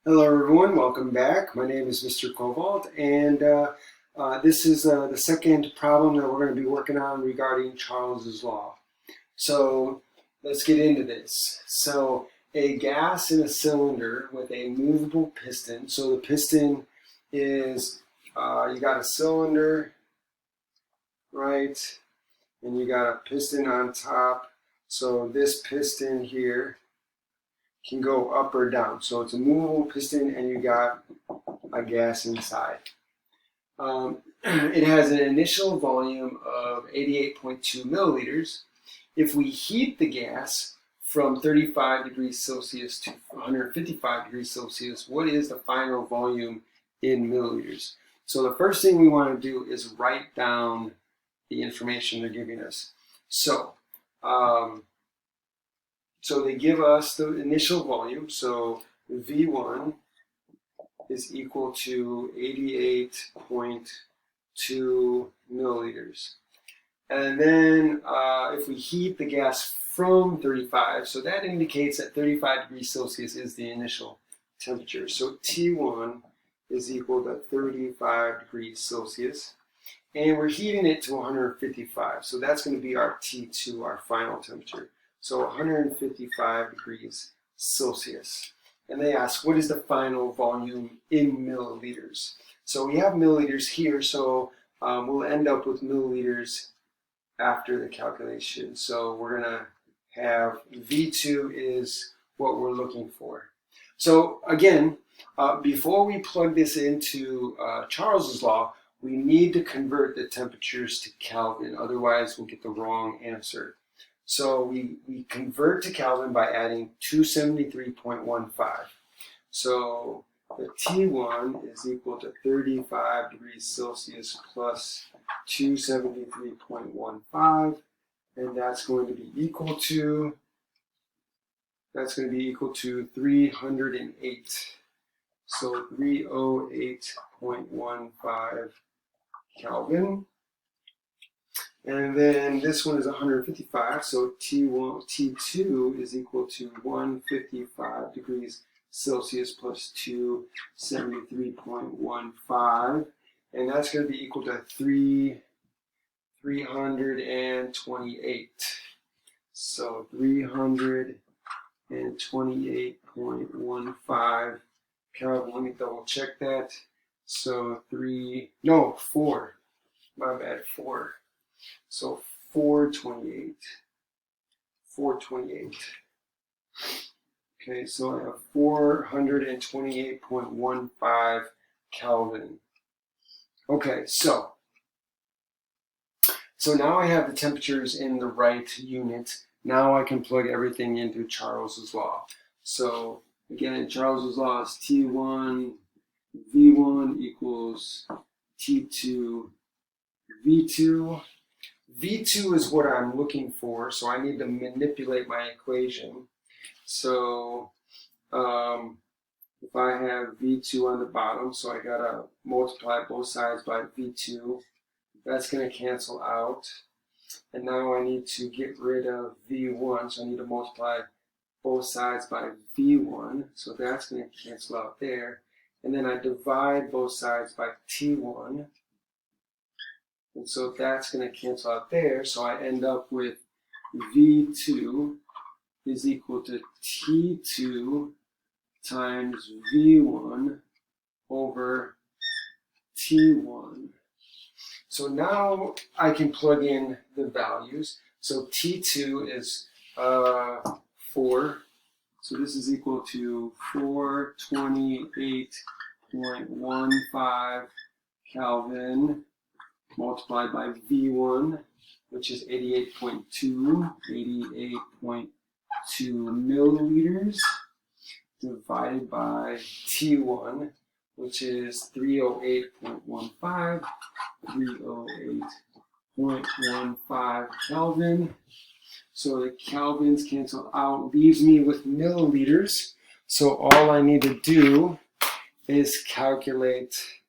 Hello everyone, welcome back. My name is Mr. Cobalt, and this is the second problem that we're going to be working on regarding Charles's law. So let's get into this. So a gas in a cylinder with a movable piston. So the piston is, you got a cylinder, right? And you got a piston on top. So this piston here can go up or down. So it's a movable piston and you got a gas inside. It has an initial volume of 88.2 milliliters. If we heat the gas from 35 degrees Celsius to 155 degrees Celsius, what is the final volume in milliliters? So the first thing we want to do is write down the information they're giving us. So they give us the initial volume. So V1 is equal to 88.2 milliliters. And then if we heat the gas from 35, so that indicates that 35 degrees Celsius is the initial temperature. So T1 is equal to 35 degrees Celsius. And we're heating it to 155. So that's going to be our T2, our final temperature. So 155 degrees Celsius. And they ask, what is the final volume in milliliters? So we have milliliters here, so we'll end up with milliliters after the calculation. So we're going to have V2 is what we're looking for. So again, before we plug this into Charles's law, we need to convert the temperatures to Kelvin, otherwise we'll get the wrong answer. So we convert to Kelvin by adding 273.15. So the T1 is equal to 35 degrees Celsius plus 273.15, and that's going to be equal to 308. So 308.15 Kelvin. And then this one is 155, so T2 is equal to 155 degrees Celsius plus 273.15, and that's going to be equal to 328. So 328.15 Kelvin. Let me double check that. So 4. My bad, 4. So 428. 428. Okay, so I have 428.15 Kelvin. Okay, so now I have the temperatures in the right unit. Now I can plug everything into Charles's law. So again, Charles's law is T1, V1 equals T2, V2. V2 is what I'm looking for, so I need to manipulate my equation. So if I have V2 on the bottom, so I gotta multiply both sides by V2. That's gonna cancel out. And now I need to get rid of V1, so I need to multiply both sides by V1. So that's gonna cancel out there. And then I divide both sides by T1. And so that's going to cancel out there. So I end up with V2 is equal to T2 times V1 over T1. So now I can plug in the values. So T2 is 4. So this is equal to 428.15 Kelvin multiplied by V1, which is 88.2 milliliters, divided by T1, which is 308.15 Kelvin. So the Kelvins cancel out, leaves me with milliliters. So all I need to do is calculate,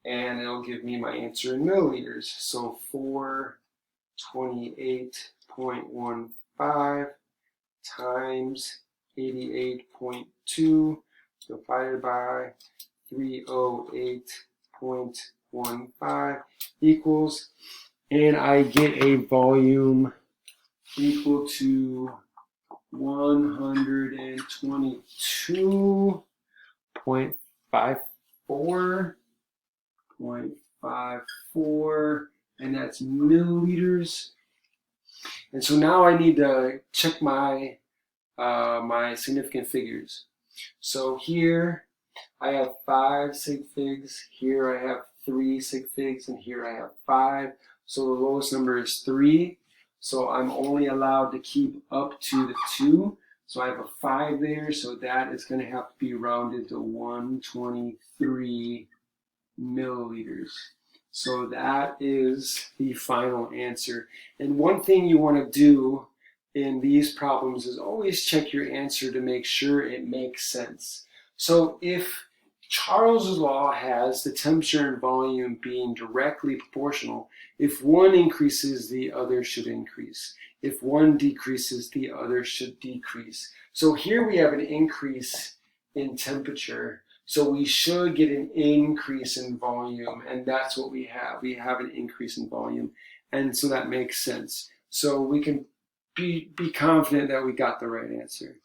and it'll give me my answer in milliliters. So 428.15 times 88.2 divided by 308.15 equals, and I get a volume equal to 122.54, and that's milliliters. And so now I need to check my my significant figures. So here I have 5 sig figs, here I have 3 sig figs, and here I have 5. So the lowest number is 3. So I'm only allowed to keep up to the 2. So I have a 5 there, so that is going to have to be rounded to 123 milliliters. So that is the final answer. And one thing you want to do in these problems is always check your answer to make sure it makes sense. So if Charles's law has the temperature and volume being directly proportional, if one increases, the other should increase. If one decreases, the other should decrease. So here we have an increase in temperature, so we should get an increase in volume, and that's what we have. We have an increase in volume, and so that makes sense. So we can be confident that we got the right answer.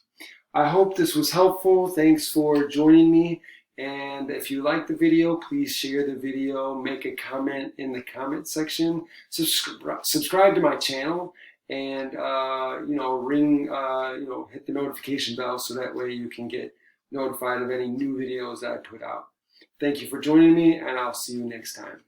I hope this was helpful. Thanks for joining me. And if you like the video, please share the video, make a comment in the comment section, subscribe to my channel, and hit the notification bell so that way you can get notified of any new videos that I put out. Thank you for joining me, and I'll see you next time.